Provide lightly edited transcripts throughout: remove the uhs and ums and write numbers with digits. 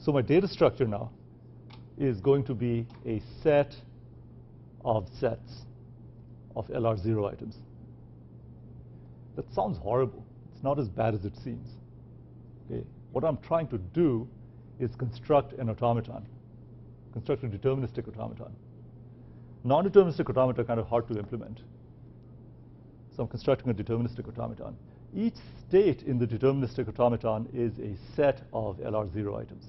So my data structure now is going to be a set of sets of LR0 items. That sounds horrible. It's not as bad as it seems. Okay. What I'm trying to do is construct an automaton, construct a deterministic automaton. Non-deterministic automata are kind of hard to implement. So I'm constructing a deterministic automaton. Each state in the deterministic automaton is a set of LR0 items.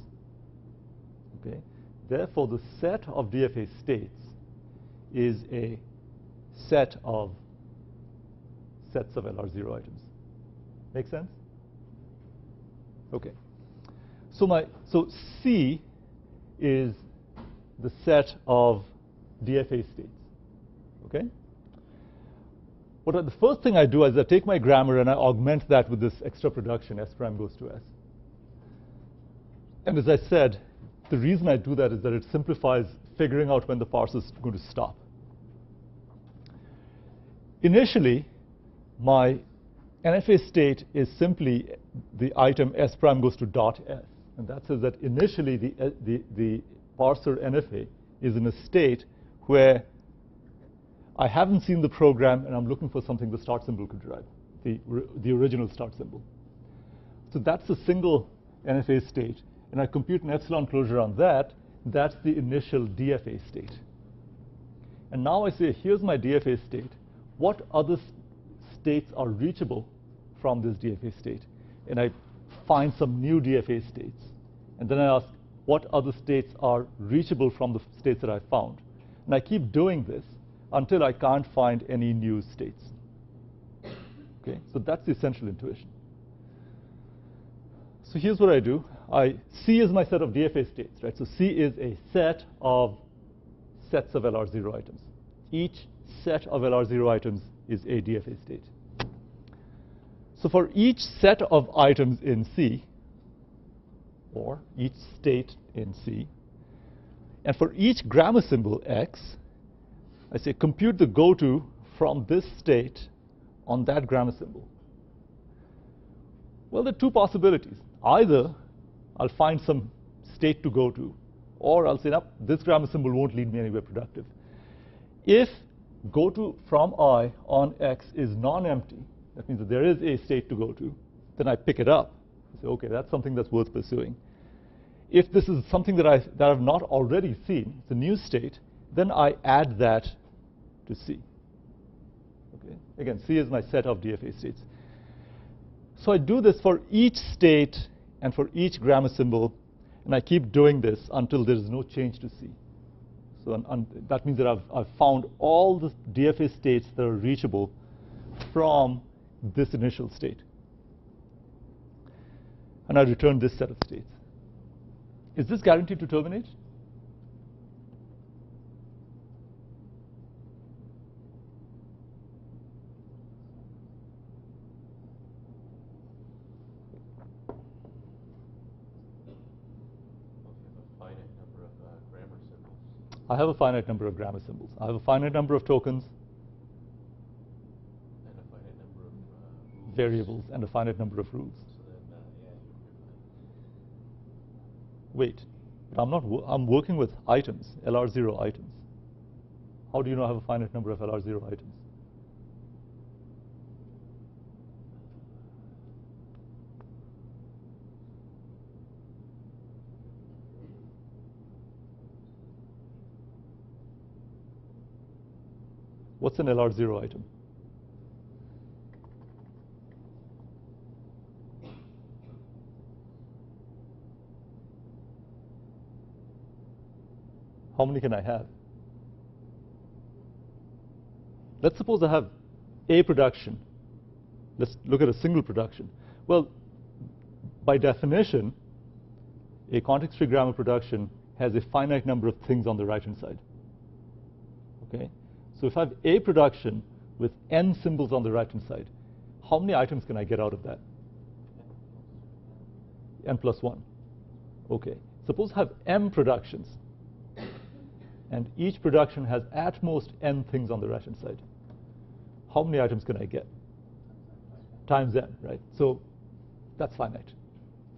Okay? Therefore, the set of DFA states is a set of sets of LR0 items. Make sense? Okay. So C is the set of DFA states. Okay? The first thing I do is I take my grammar and I augment that with this extra production, S prime goes to S. And as I said, the reason I do that is that it simplifies figuring out when the parser is going to stop. Initially, my NFA state is simply the item S prime goes to dot S. And that says that initially the parser NFA is in a state where I haven't seen the program and I'm looking for something the start symbol could derive, the original start symbol. So that's a single NFA state. And I compute an epsilon closure on that. That's the initial DFA state. And now I say, here's my DFA state. What other states are reachable from this DFA state? And I find some new DFA states. And then I ask, what other states are reachable from the states that I found? And I keep doing this until I can't find any new states. Okay, so that's the essential intuition. So here's what I do. C is my set of DFA states, right? So C is a set of sets of LR0 items. Each set of LR0 items is a DFA state. So for each set of items in C, or each state in C, and for each grammar symbol X, I say compute the goto from this state on that grammar symbol. Well, there are two possibilities. Either I'll find some state to go to, or I'll say, no, this grammar symbol won't lead me anywhere productive. If goto from I on X is non-empty, that means that there is a state to go to, then I pick it up. I say, OK, that's something that's worth pursuing. If this is something that I've not already seen, it's a new state, then I add that to C. Okay? Again, C is my set of DFA states. So I do this for each state and for each grammar symbol, and I keep doing this until there is no change to C. So that means that I've found all the DFA states that are reachable from this initial state. And I return this set of states. Is this guaranteed to terminate? I have a finite number of grammar symbols. I have a finite number of tokens, and a finite number of variables, and a finite number of rules. So then, Wait, but I'm working with items, LR0 items. How do you know I have a finite number of LR0 items? What's an LR0 item? How many can I have? Let's suppose I have a production. Let's look at a single production. Well, by definition, a context-free grammar production has a finite number of things on the right-hand side. Okay? So if I have a production with n symbols on the right-hand side, how many items can I get out of that? N plus 1. Okay. Suppose I have m productions, and each production has at most n things on the right-hand side. How many items can I get? Times n, right? So that's finite.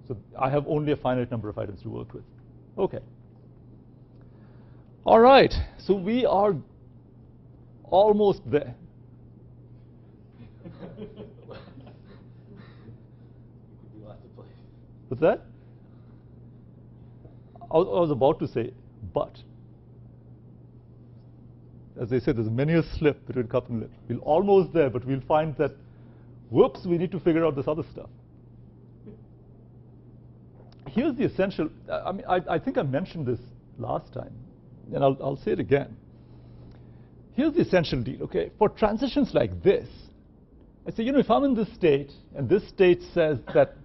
So I have only a finite number of items to work with. Okay. All right, so we are almost there. What's that? I was about to say, but. As they say, there's many a slip between cup and lip. We're almost there, but we'll find that, whoops, we need to figure out this other stuff. Here's the essential, I think I mentioned this last time, and I'll say it again. Here's the essential deal, okay? For transitions like this, I say, if I'm in this state, and this state says that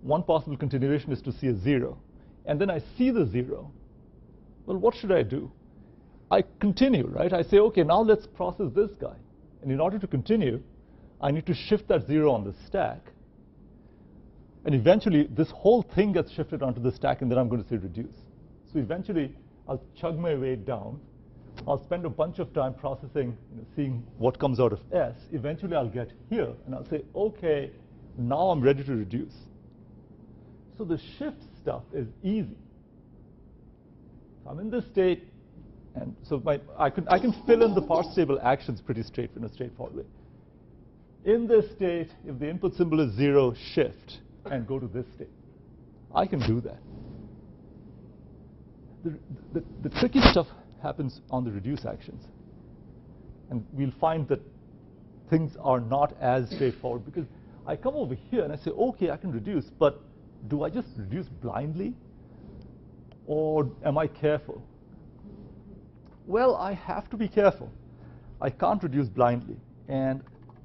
one possible continuation is to see a 0, and then I see the 0, well, what should I do? I continue, right? I say, okay, now let's process this guy. And in order to continue, I need to shift that 0 on the stack. And eventually, this whole thing gets shifted onto the stack, and then I'm going to say reduce. So eventually, I'll chug my way down. I'll spend a bunch of time processing, seeing what comes out of S. Eventually, I'll get here, and I'll say, OK, now I'm ready to reduce. So the shift stuff is easy. I'm in this state, and so I can fill in the parse table actions pretty in a straightforward way. In this state, if the input symbol is 0, shift and go to this state. I can do that. The tricky stuff happens on the reduce actions. And we'll find that things are not as straightforward, because I come over here and I say, OK, I can reduce, but do I just reduce blindly? Or am I careful? Well, I have to be careful. I can't reduce blindly. And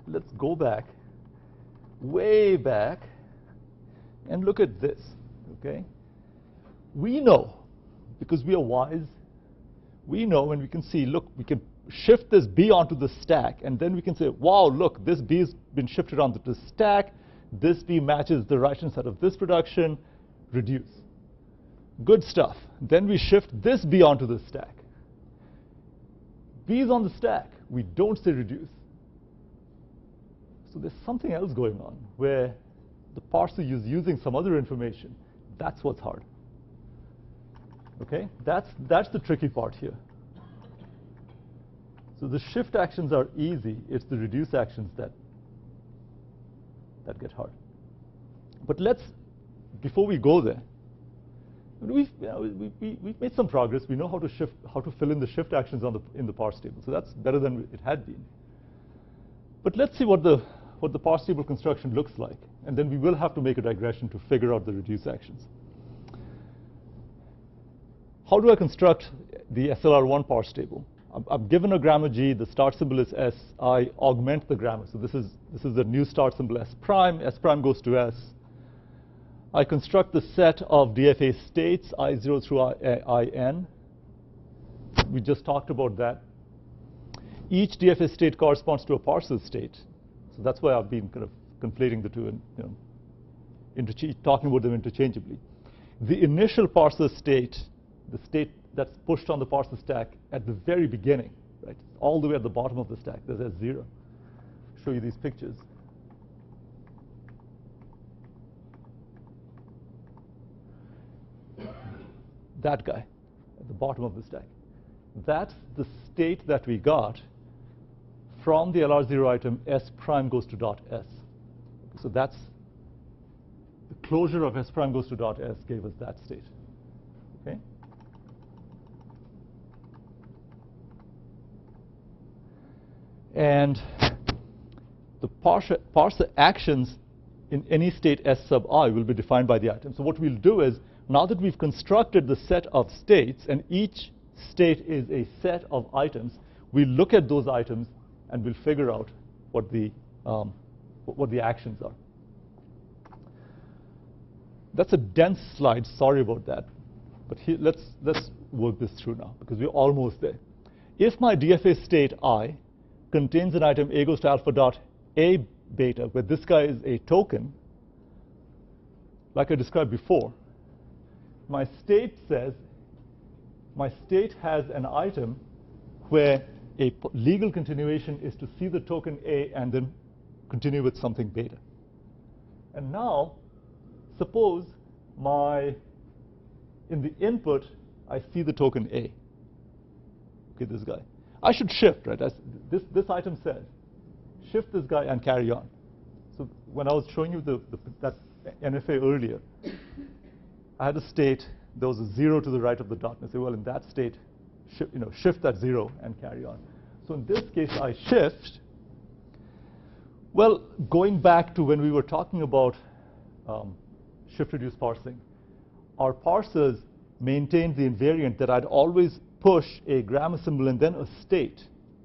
let's go back, way back, and look at this, OK? We know, because we are wise, we know and we can see, look, we can shift this B onto the stack, and then we can say, wow, look, this B has been shifted onto the stack. This B matches the right-hand side of this production. Reduce. Good stuff. Then we shift this B onto the stack. B is on the stack. We don't say reduce. So there's something else going on where the parser is using some other information. That's what's hard. OK? That's the tricky part here. So the shift actions are easy. It's the reduce actions that get hard. But before we go there, we've made some progress. We know how to fill in the shift actions in the parse table. So that's better than it had been. But let's see what the parse table construction looks like. And then we will have to make a digression to figure out the reduce actions. How do I construct the SLR1 parse table? I'm given a grammar G. The start symbol is S. I augment the grammar. So this is the new start symbol S prime. S prime goes to S. I construct the set of DFA states, I0 through IN. We just talked about that. Each DFA state corresponds to a parser state. So that's why I've been kind of conflating the two and talking about them interchangeably. The initial parser state, the state that's pushed on the parser stack at the very beginning, right, all the way at the bottom of the stack, there's S0. Show you these pictures. That guy at the bottom of the stack. That's the state that we got from the LR0 item S prime goes to dot S. So that's the closure of S prime goes to dot S gave us that state. Okay? And the parser actions in any state S sub I will be defined by the item. So what we'll do is, now that we've constructed the set of states, and each state is a set of items, we'll look at those items and we'll figure out what the actions are. That's a dense slide. Sorry about that. But here, let's work this through now, because we're almost there. If my DFA state I contains an item A goes to alpha dot A beta, where this guy is a token, like I described before, my state says, my state has an item where a legal continuation is to see the token A and then continue with something beta. And now, suppose in the input, I see the token A. Okay, this guy. I should shift, right? This item says, shift this guy and carry on. So when I was showing you that NFA earlier, I had a state, there was a 0 to the right of the dot. And I say, well, in that state, shift that 0 and carry on. So in this case, I shift. Well, going back to when we were talking about shift-reduce parsing, our parsers maintained the invariant that I'd always push a grammar symbol and then a state.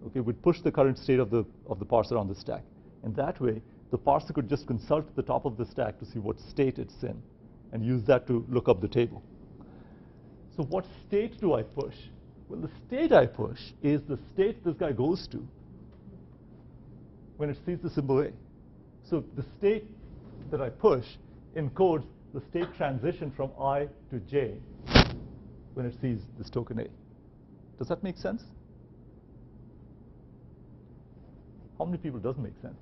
Okay, we'd push the current state of the parser on the stack. And that way, the parser could just consult the top of the stack to see what state it's in and use that to look up the table. So what state do I push? Well, the state I push is the state this guy goes to when it sees the symbol A. So the state that I push encodes the state transition from I to J when it sees this token A. Does that make sense? How many people doesn't make sense?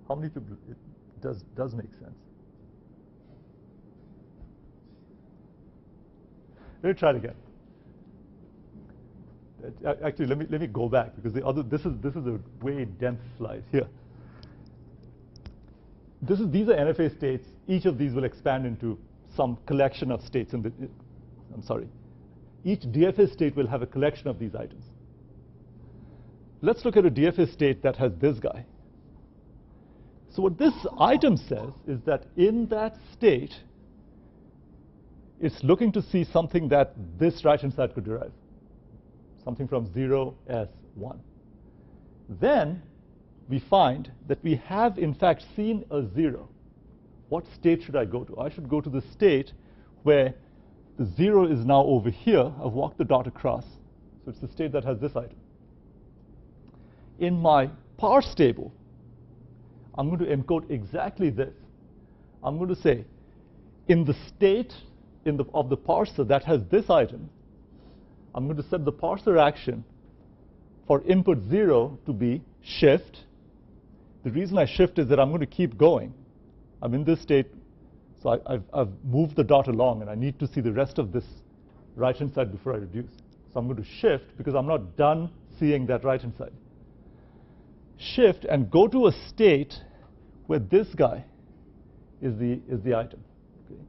How many people it does make sense? Let me try it again. Actually, let me go back because this is a way dense slide here. These are NFA states. Each of these will expand into some collection of states. Each DFA state will have a collection of these items. Let's look at a DFA state that has this guy. So what this item says is that in that state, it's looking to see something that this right-hand side could derive, something from 0, S, 1. Then we find that we have, in fact, seen a 0. What state should I go to? I should go to the state where the 0 is now over here. I've walked the dot across. So it's the state that has this item. In my parse table, I'm going to encode exactly this. I'm going to say, in the state of the parser that has this item, I'm going to set the parser action for input 0 to be shift. The reason I shift is that I'm going to keep going. I'm in this state, so I've moved the dot along, and I need to see the rest of this right-hand side before I reduce. So I'm going to shift because I'm not done seeing that right-hand side. Shift and go to a state where this guy is the item. Okay.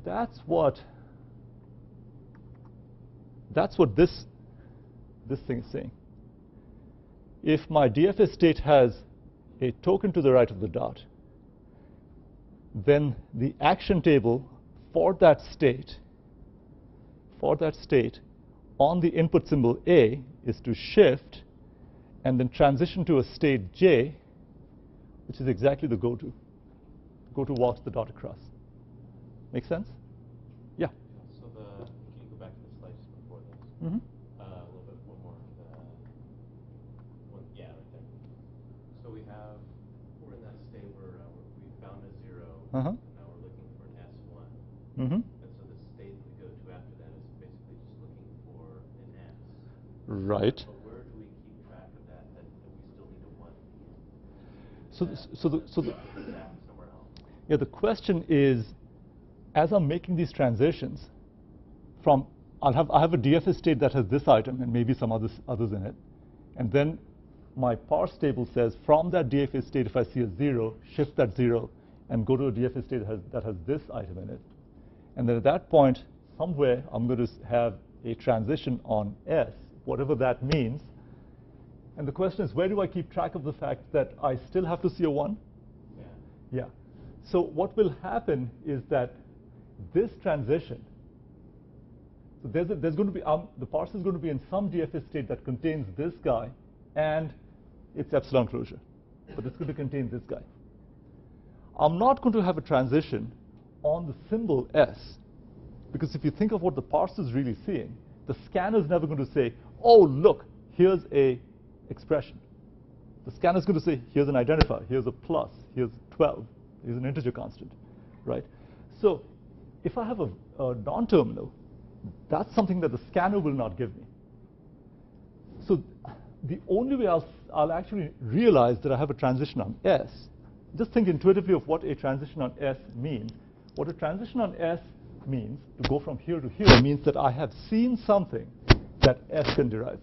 That's what this thing is saying. If my DFA state has a token to the right of the dot, then the action table for that state on the input symbol A is to shift and then transition to a state J, which is exactly the go-to. Go-to walks the dot across. Make sense? Yeah. So can you go back to the slides before this? Mm-hmm. A little bit, one more. Yeah, right there. So we're in that state where we found a 0. Uh-huh. And now we're looking for an S1. Mm-hmm. And so the state we go to after that is basically just looking for an S. Right. But where do we keep track of that we still need a 1? Somewhere else. Yeah, the question is, as I'm making these transitions from, I have a DFA state that has this item and maybe some others in it, and then my parse table says from that DFA state, if I see a 0, shift that 0 and go to a DFA state that has this item in it. And then at that point, somewhere, I'm going to have a transition on S, whatever that means. And the question is, where do I keep track of the fact that I still have to see a 1? Yeah. So what will happen is that this transition, so there's going to be, the parser is going to be in some DFA state that contains this guy and its epsilon closure. But it's going to contain this guy. I'm not going to have a transition on the symbol S, because if you think of what the parser is really seeing, the scanner is never going to say, oh, look, here's a expression. The scanner is going to say, here's an identifier, here's a plus, here's 12, here's an integer constant, right? So if I have a non-terminal, that's something that the scanner will not give me. So the only way I'll actually realize that I have a transition on S, just think intuitively of what a transition on S means. What a transition on S means, to go from here to here, means that I have seen something that S can derive,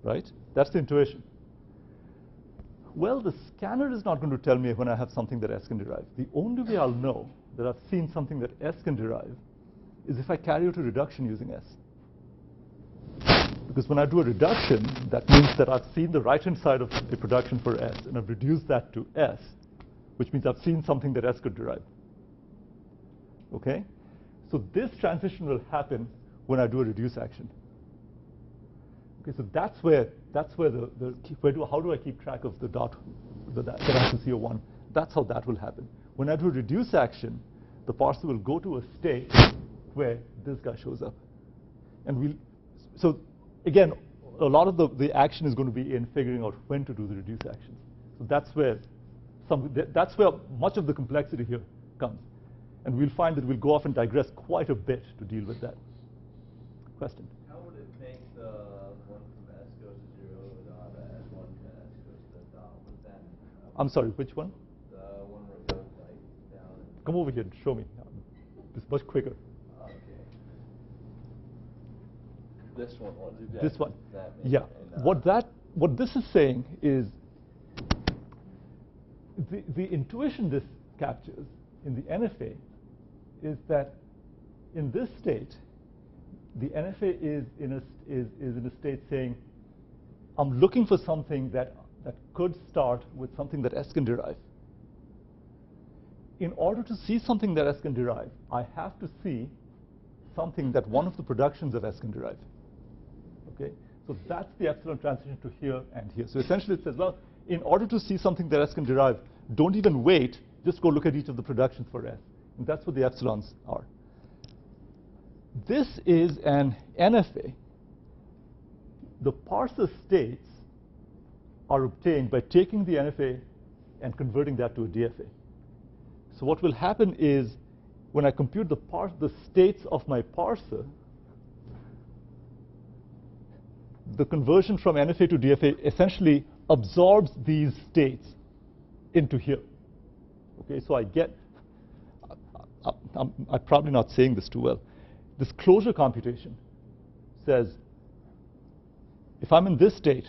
right? That's the intuition. Well, the scanner is not going to tell me when I have something that S can derive. The only way I'll know that I've seen something that S can derive is if I carry out a reduction using S. Because when I do a reduction, that means that I've seen the right-hand side of a production for S, and I've reduced that to S, which means I've seen something that S could derive. Okay? So this transition will happen when I do a reduce action. Okay, so how do I keep track of the dot that I have to see a 1? That's how that will happen. When I do a reduce action, the parser will go to a state where this guy shows up. And so again, a lot of the action is going to be in figuring out when to do the reduce actions. So that's where much of the complexity here comes. And we'll find that we'll go off and digress quite a bit to deal with that. Question? How would it make the one from S goes to 0 dot and one to S goes to dot? Would that I'm sorry, which one? the one where it goes like down and Come over here and show me. It's much quicker. okay. This one will do that. This one. That Yeah. What this is saying is the intuition this captures in the NFA is that in this state, the NFA is in a state saying, I'm looking for something that could start with something that S can derive. In order to see something that S can derive, I have to see something that one of the productions of S can derive. Okay? So that's the epsilon transition to here and here. So essentially it says, well, in order to see something that S can derive, don't even wait, just go look at each of the productions for S. And that's what the epsilons are. This is an NFA. The parser states are obtained by taking the NFA and converting that to a DFA. So what will happen is when I compute the states of my parser, the conversion from NFA to DFA essentially absorbs these states into here. Okay, so I get, I'm probably not saying this too well. This closure computation says, if I'm in this state,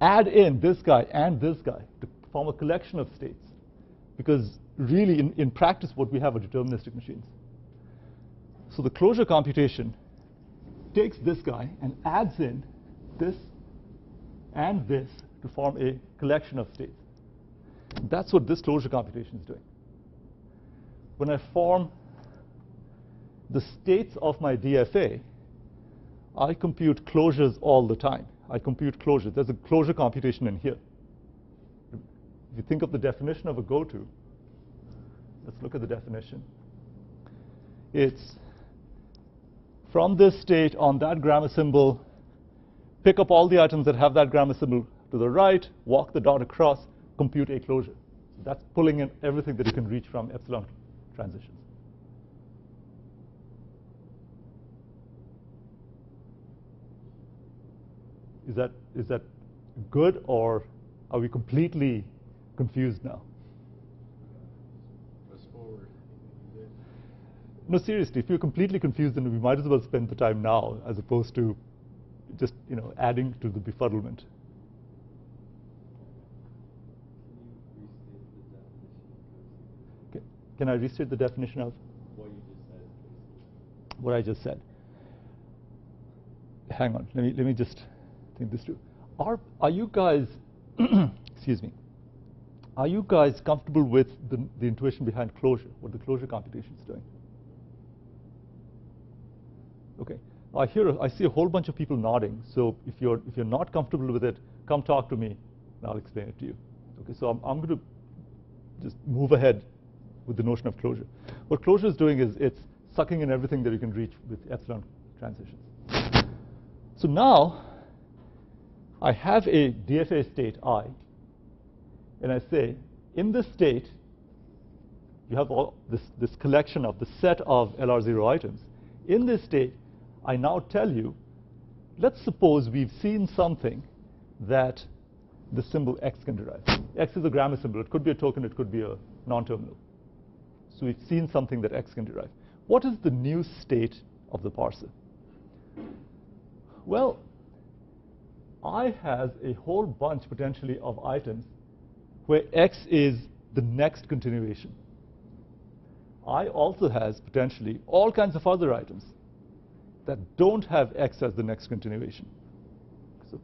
add in this guy and this guy to form a collection of states. Because really, in practice, what we have are deterministic machines. So the closure computation takes this guy and adds in this and this to form a collection of states. That's what this closure computation is doing. When I form the states of my DFA, I compute closures all the time. I compute closures. There's a closure computation in here. If you think of the definition of a goto, let's look at the definition. It's from this state on that grammar symbol, pick up all the items that have that grammar symbol to the right, walk the dot across, compute a closure. So that's pulling in everything that you can reach from epsilon transitions. Is that good, or are we completely confused now? Press forward. No, seriously, if you're completely confused, then we might as well spend the time now as opposed to just adding to the befuddlement. Can I restate the definition of What you just said. what I just said? Hang on, let me just think this through. Are you guys, excuse me, are you guys comfortable with the intuition behind closure, what the closure computation is doing? Okay, I see a whole bunch of people nodding. So if you're not comfortable with it, come talk to me, and I'll explain it to you. Okay, so I'm going to just move ahead with the notion of closure. What closure is doing is it's sucking in everything that you can reach with epsilon transitions. So now I have a DFA state I, and I say, in this state, you have all this collection of the set of LR0 items. In this state, I now tell you, let's suppose we've seen something that the symbol x can derive. X is a grammar symbol. It could be a token. It could be a non-terminal. So we've seen something that x can derive. What is the new state of the parser? Well, I has a whole bunch potentially of items where x is the next continuation. I also has potentially all kinds of other items that don't have x as the next continuation. So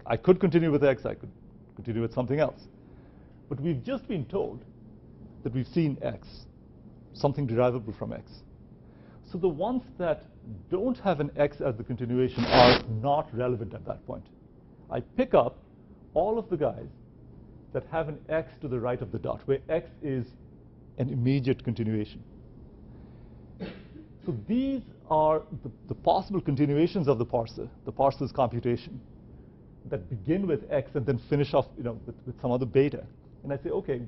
I could continue with x, I could continue with something else. But we've just been told that we've seen x, something derivable from x. So the ones that don't have an x as the continuation are not relevant at that point. I pick up all of the guys that have an x to the right of the dot, where x is an immediate continuation. So these are the possible continuations of the parser's computation, that begin with x and then finish off with some other beta. And I say, OK,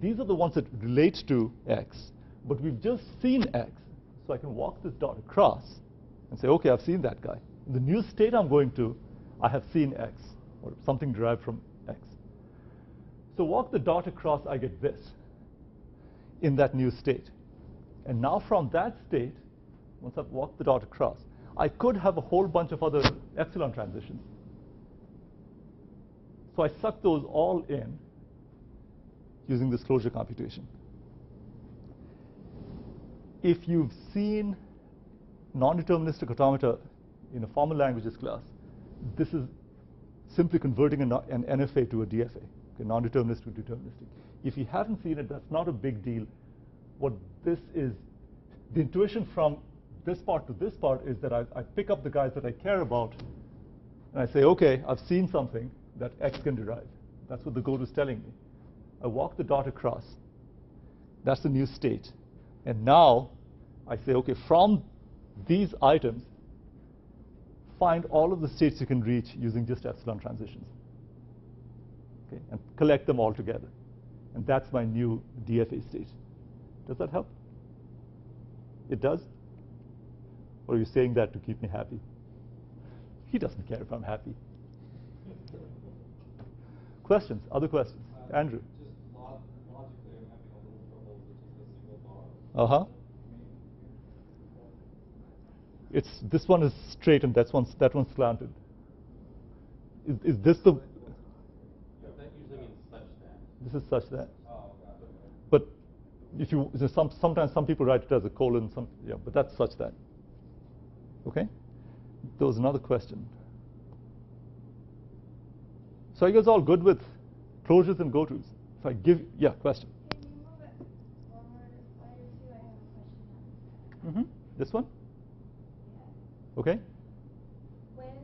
these are the ones that relate to x, but we've just seen x. So I can walk this dot across and say, OK, I've seen that guy. In the new state I'm going to, I have seen x, or something derived from x. So walk the dot across, I get this in that new state. And now from that state, once I've walked the dot across, I could have a whole bunch of other epsilon transitions. So I suck those all in using this closure computation. If you've seen non-deterministic automata in a formal languages class, this is simply converting an NFA to a DFA, okay, non-deterministic to deterministic. If you haven't seen it, that's not a big deal. What this is, the intuition from this part to this part is that I pick up the guys that I care about, and I say, OK, I've seen something that x can derive. That's what the goal is telling me. I walk the dot across. That's the new state. And now I say, OK, from these items, find all of the states you can reach using just epsilon transitions, okay, and collect them all together. And that's my new DFA state. Does that help? It does? Or are you saying that to keep me happy? He doesn't care if I'm happy. Questions? Other questions? Andrew? Just logically, I'm having a little trouble with just a single bar. Uh-huh. This one is straight and that one's slanted. Is this the? That usually means such that. This is such that. Oh, got it. But if you sometimes some people write it as a colon, but that's such that. Okay. There was another question. So are you guys all good with closures and gotos? If I give, question. Can you move it one more slide or two? I have a question on that. This one? Yeah. Okay. When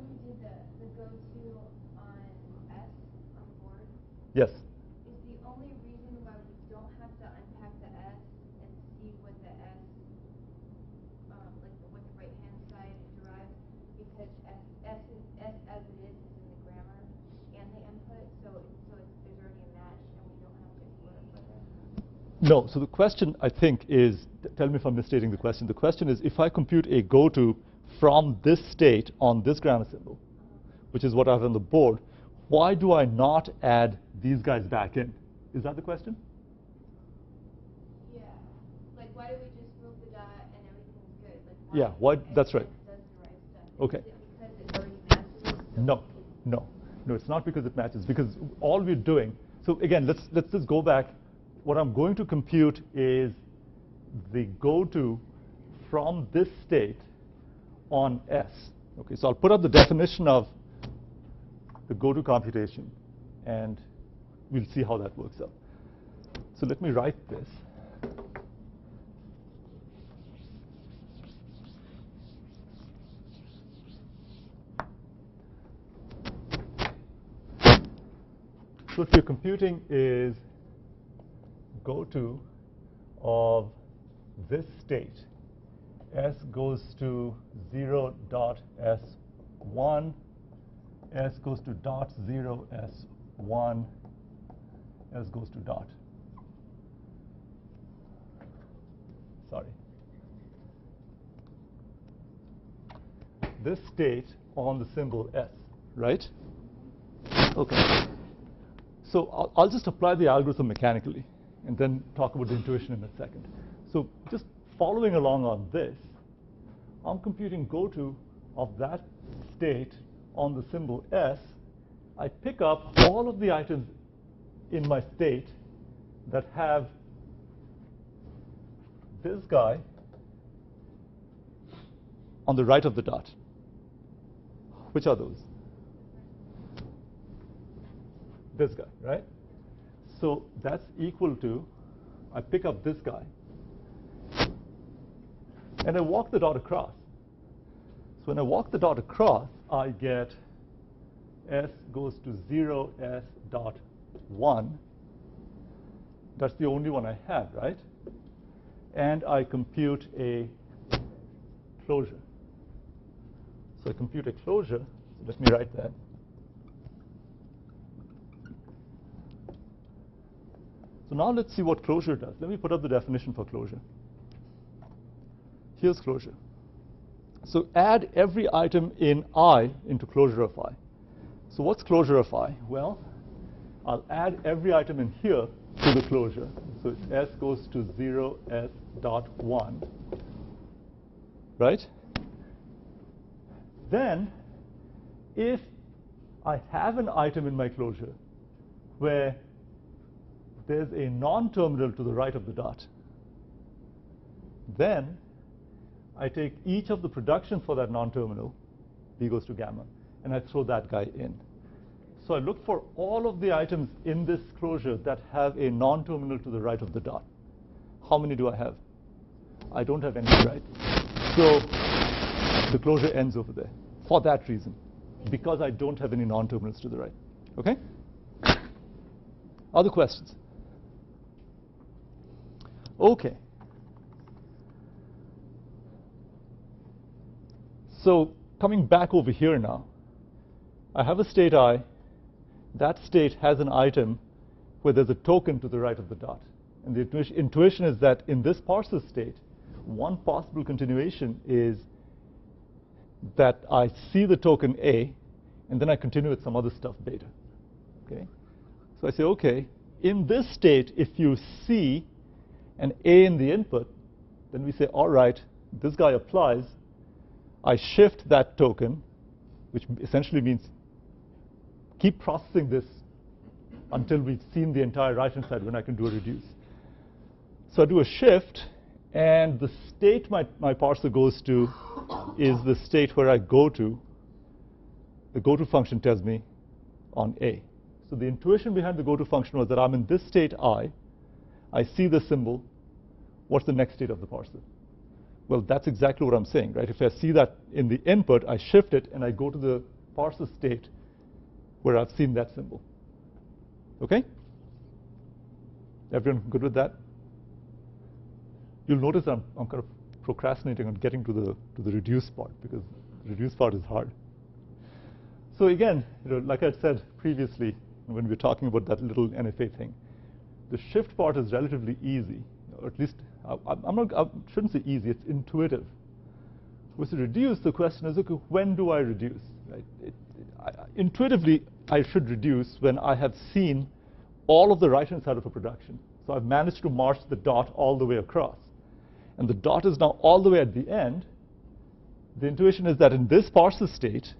you do the go-to on S on the board, Yes. is the only reason why we don't have to unpack the S and see what the S, like what the right-hand side derives, because S as it is in the grammar and the input, so there's already a match and we don't have to explore it further? No. So the question, I think, is, tell me if I'm misstating the question. The question is, if I compute a goto from this state on this grammar symbol, which is what I have on the board, why do I not add these guys back in? Is that the question? Yeah. Like, why do we just move the dot and everything's good? Like, Yeah, why? That's right. Does the right stuff? Okay. Is it because it already matches? No, it's not because it matches. Because all we're doing. So again, let's just go back. What I'm going to compute is the goto from this state on S. Okay, so I'll put up the definition of the goto computation, and we'll see how that works out. So let me write this. So what you're computing is goto of this state. S goes to 0 dot S1, S goes to dot 0 S1, S goes to dot. Sorry. this state on the symbol S, right? Okay. So I'll just apply the algorithm mechanically and then talk about the intuition in a second. So just following along on this, I'm computing goto of that state on the symbol S. I pick up all of the items in my state that have this guy on the right of the dot. Which are those? This guy, right? So that's equal to, I pick up this guy, and I walk the dot across. So when I walk the dot across, I get S goes to 0, S dot 1. That's the only one I have, right? And I compute a closure. So I compute a closure. So let me write that. So now let's see what closure does. Let me put up the definition for closure. Here's closure. So add every item in I into closure of I. So what's closure of I? Well, I'll add every item in here to the closure. So it's S goes to 0, S dot 1, right? Then, if I have an item in my closure where there's a non-terminal to the right of the dot, then I take each of the production for that non-terminal, B goes to gamma, and I throw that guy in. So I look for all of the items in this closure that have a non-terminal to the right of the dot. How many do I have? I don't have any, right? So the closure ends over there for that reason, because I don't have any non-terminals to the right. Okay? Other questions? Okay. So coming back over here now, I have a state I. That state has an item where there's a token to the right of the dot. And the intuition is that in this parser state, one possible continuation is that I see the token A, and then I continue with some other stuff beta. Okay? So I say, okay, in this state, if you see an A in the input, then we say, all right, this guy applies. I shift that token, which essentially means keep processing this until we've seen the entire right-hand side when I can do a reduce. So I do a shift, and the state my parser goes to is the state where I go to. The goto function tells me on A. So the intuition behind the goto function was that I'm in this state I see the symbol. What's the next state of the parser? Well, that's exactly what I'm saying, right? If I see that in the input, I shift it, and I go to the parser state where I've seen that symbol. Okay? Everyone good with that? You'll notice I'm kind of procrastinating on getting to the reduce part, because the reduce part is hard. So again, like I said previously when we were talking about that little NFA thing, the shift part is relatively easy, or at least I shouldn't say easy. It's intuitive. With the reduce, the question is, okay, when do I reduce? Right? Intuitively, I should reduce when I have seen all of the right-hand side of a production. So I've managed to march the dot all the way across. And the dot is now all the way at the end. The intuition is that in this parser state,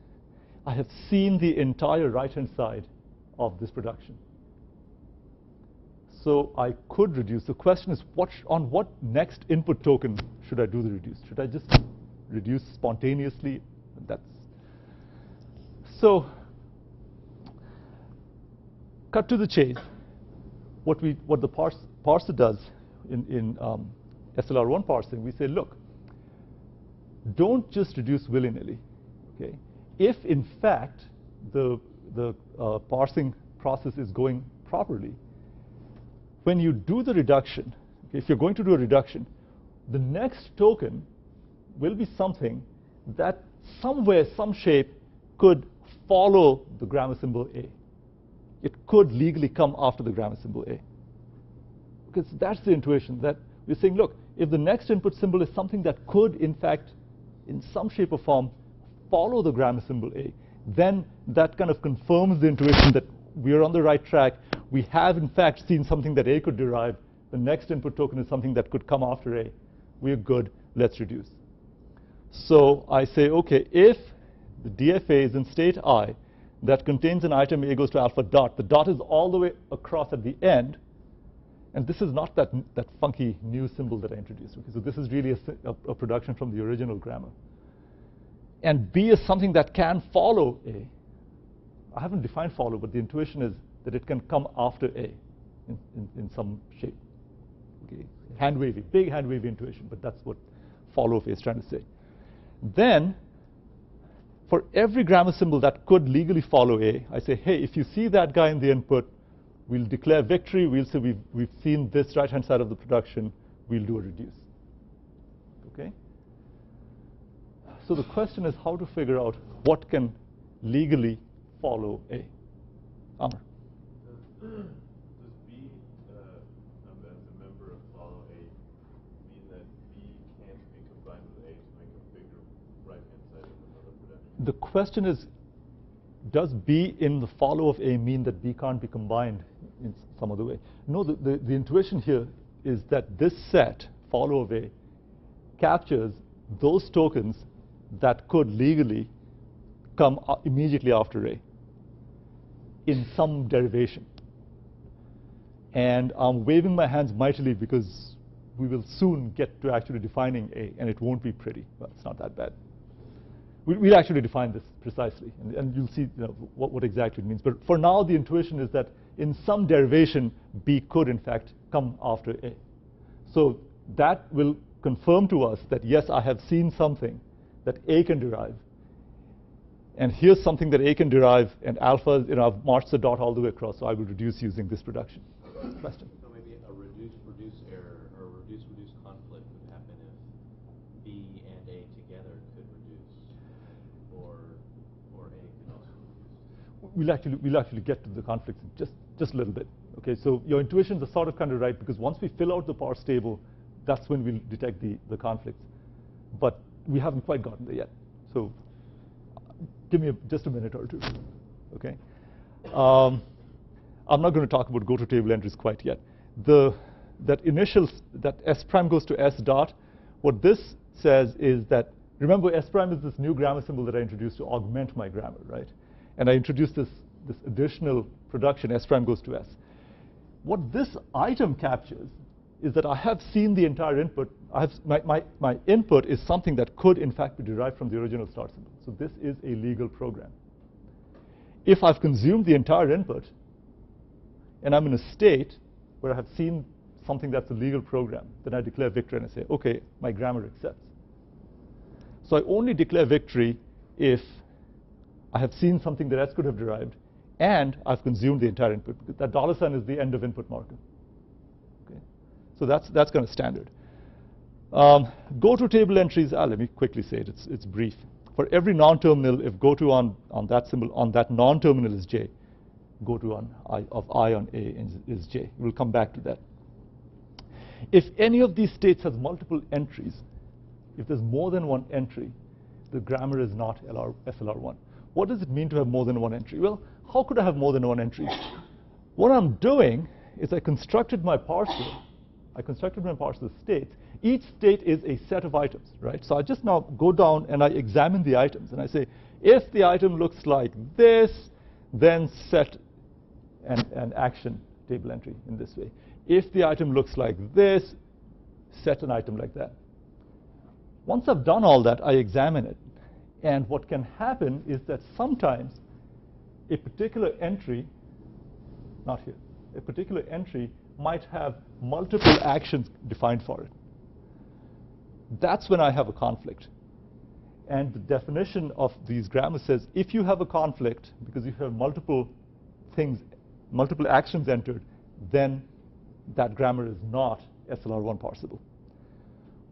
I have seen the entire right-hand side of this production. So I could reduce. The question is, on what next input token should I do the reduce? Should I just reduce spontaneously? So cut to the chase. What the parser does in SLR1 parsing, we say, look, don't just reduce willy-nilly. Okay? If in fact the parsing process is going properly, when you do the reduction, okay, if you're going to do a reduction, the next token will be something that somewhere, some shape, could follow the grammar symbol A. It could legally come after the grammar symbol A. Because that's the intuition, that we're saying, look, if the next input symbol is something that could, in fact, in some shape or form, follow the grammar symbol A, then that kind of confirms the intuition that we are on the right track. We have, in fact, seen something that A could derive. The next input token is something that could come after A. We're good. Let's reduce. So I say, OK, if the DFA is in state I that contains an item A goes to alpha dot, the dot is all the way across at the end. And this is not that funky new symbol that I introduced. Okay? So this is really a production from the original grammar. And B is something that can follow A. I haven't defined follow, but the intuition is that it can come after A in some shape. Okay? Hand-wavy, big hand-wavy intuition, but that's what follow of A is trying to say. Then, for every grammar symbol that could legally follow A, I say, hey, if you see that guy in the input, we'll declare victory. We'll say we've seen this right-hand side of the production. We'll do a reduce. Okay? So the question is how to figure out what can legally follow A. Amr. Does B, as a member of follow A, mean that B can't be combined with A to make a bigger right-hand side of another production? The question is, does B in the follow of A mean that B can't be combined in some other way? No, the intuition here is that this set, follow of A, captures those tokens that could legally come immediately after A in some derivation. And I'm waving my hands mightily because we will soon get to actually defining A, and it won't be pretty. Well, it's not that bad. We'll actually define this precisely, and you'll see what exactly it means. But for now, the intuition is that in some derivation, B could, in fact, come after A. So that will confirm to us that, yes, I have seen something that A can derive. And here's something that A can derive, and alpha, I've marched the dot all the way across, so I will reduce using this production. Question? So maybe a reduce error or reduce conflict would happen if B and A together could reduce, or A could also reduce. We'll actually get to the conflicts in just a little bit. Okay, so your intuitions are sort of kind of right, because once we fill out the parse table, that's when we'll detect the conflicts. But we haven't quite gotten there yet. So give me just a minute or two. Okay. I'm not going to talk about go to table entries quite yet. That S prime goes to S dot, what this says is that, remember S prime is this new grammar symbol that I introduced to augment my grammar, right? And I introduced this additional production, S prime goes to S. What this item captures is that I have seen the entire input. My input is something that could, in fact, be derived from the original start symbol. So this is a legal program. If I've consumed the entire input, and I'm in a state where I have seen something that's a legal program, then I declare victory and I say, OK, my grammar accepts. So I only declare victory if I have seen something that S could have derived, and I've consumed the entire input. That $ is the end of input marker. Okay? So that's kind of standard. Go to table entries, let me quickly say it, it's brief. For every non-terminal, if go to on that symbol, on that non-terminal is J, go to on I on A is J. We'll come back to that. If any of these states has multiple entries, if there's more than one entry, the grammar is not SLR1. What does it mean to have more than one entry? Well, how could I have more than one entry? What I'm doing is I constructed my parser. I constructed my parser states. Each state is a set of items, right? So I just now go down and I examine the items. And I say, if the item looks like this, then set an action table entry in this way. If the item looks like this, set an item like that. Once I've done all that, I examine it. And what can happen is that sometimes a particular entry, not here, a particular entry might have multiple actions defined for it. That's when I have a conflict. And the definition of these grammars says if you have a conflict because you have multiple things, multiple actions entered, then that grammar is not SLR1 parsable.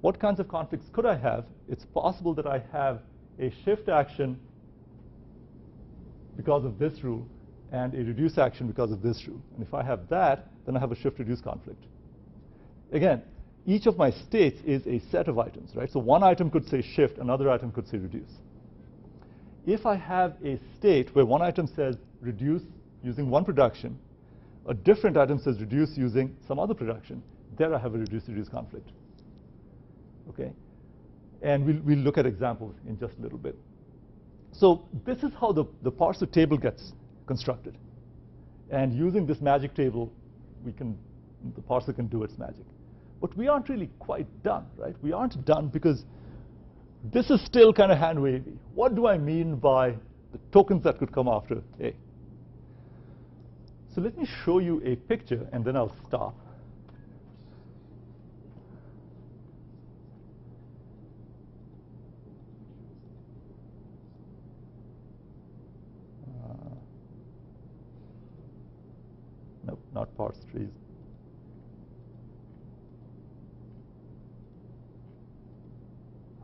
What kinds of conflicts could I have? It's possible that I have a shift action because of this rule and a reduce action because of this rule. And if I have that, then I have a shift-reduce conflict. Again, each of my states is a set of items, right? So one item could say shift, another item could say reduce. if I have a state where one item says reduce using one production, a different item says reduce using some other production, there I have a reduce-reduce conflict. Okay? And we'll look at examples in just a little bit. So this is how the parser table gets constructed. And using this magic table, the parser can do its magic. But we aren't really quite done, right? We aren't done because this is still kind of hand-wavy. What do I mean by the tokens that could come after A? So let me show you a picture, and then I'll stop. Nope, not parse trees.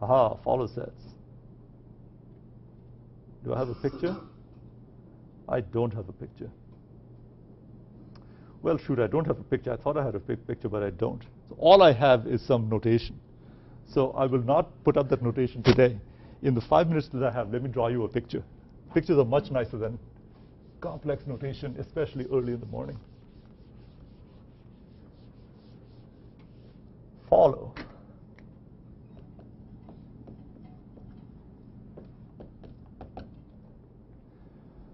Aha, follow sets. Do I have a picture? I don't have a picture. Well, shoot, I don't have a picture. I thought I had a picture, but I don't. So all I have is some notation. So I will not put up that notation today. In the 5 minutes that I have, let me draw you a picture. Pictures are much nicer than complex notation, especially early in the morning. Follow.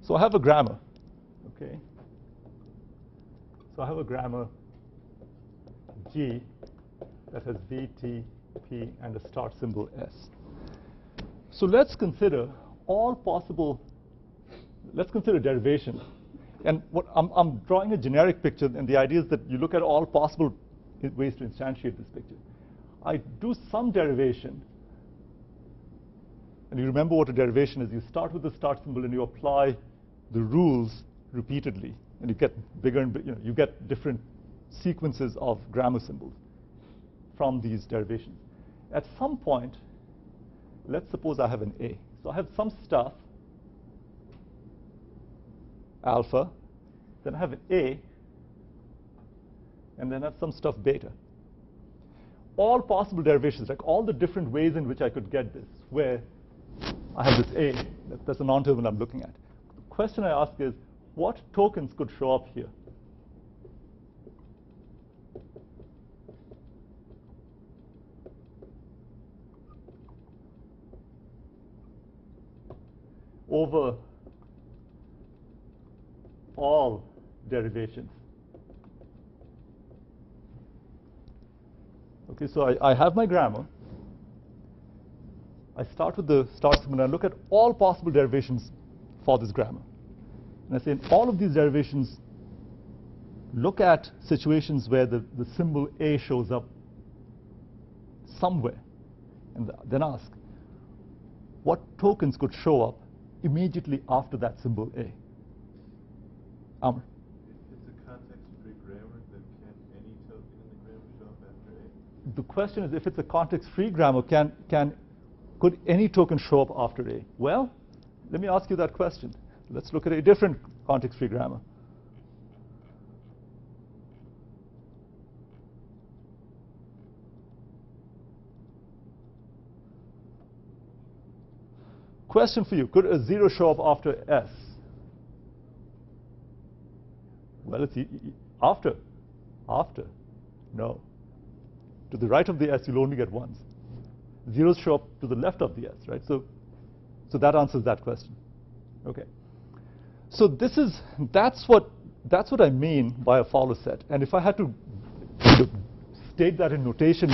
So I have a grammar, okay? So I have a grammar G that has V, T, P, and a start symbol S. So let's consider all possible, let's consider derivation. And what I'm drawing a generic picture, and the idea is that you look at all possible ways to instantiate this picture. I do some derivation, and you remember what a derivation is. You start with the start symbol and you apply the rules repeatedly, and you get bigger and bigger, you get different sequences of grammar symbols from these derivations. At some point, let's suppose I have an A. So I have some stuff, alpha, then I have an A, and then I have some stuff beta. All possible derivations, like all the different ways in which I could get this, where I have this A, that's a non-terminal I'm looking at. The question I ask is, what tokens could show up here? Over all derivations. Okay, so I have my grammar. I start with the start symbol and I look at all possible derivations for this grammar. And I say in all of these derivations, look at situations where the symbol A shows up somewhere. And then ask, what tokens could show up immediately after that symbol A? Amr. It's a context-free grammar, then can any token in the grammar show up after A? The question is, if it's a context-free grammar, could any token show up after A? Well, let me ask you that question. Let's look at a different context-free grammar. Question for you, could a 0 show up after S? Well, it's after. After. No. To the right of the S, you'll only get ones. Zeros show up to the left of the S, right? So that answers that question. Okay. So that's what I mean by a follow set. And if I had to state that in notation,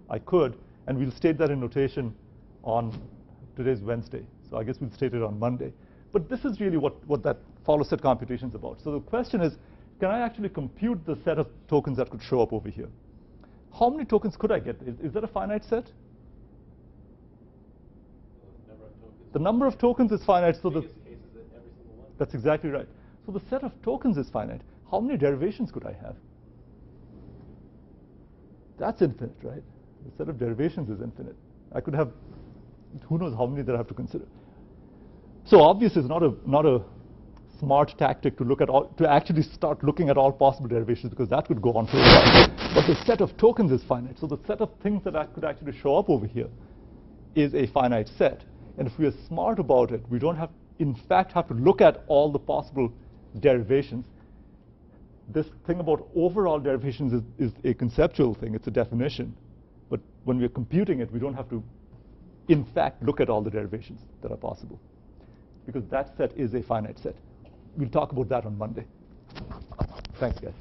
I could, and we'll state that in notation on today's Wednesday. So I guess we'll state it on Monday. But this is really what that follow set computation is about. So the question is, can I actually compute the set of tokens that could show up over here? How many tokens could I get? Is that a finite set? The number of tokens is finite, so that's exactly right. So the set of tokens is finite. How many derivations could I have? That's infinite, right? The set of derivations is infinite. I could have, who knows how many that I have to consider. So obviously, it's not a smart tactic to actually start looking at all possible derivations, because that could go on for a while. But the set of tokens is finite. So the set of things that could actually show up over here is a finite set. And if we are smart about it, we don't have, in fact, have to look at all the possible derivations. This thing about overall derivations is a conceptual thing. It's a definition. But when we're computing it, we don't have to, in fact, look at all the derivations that are possible, because that set is a finite set. We'll talk about that on Monday. Thanks, guys.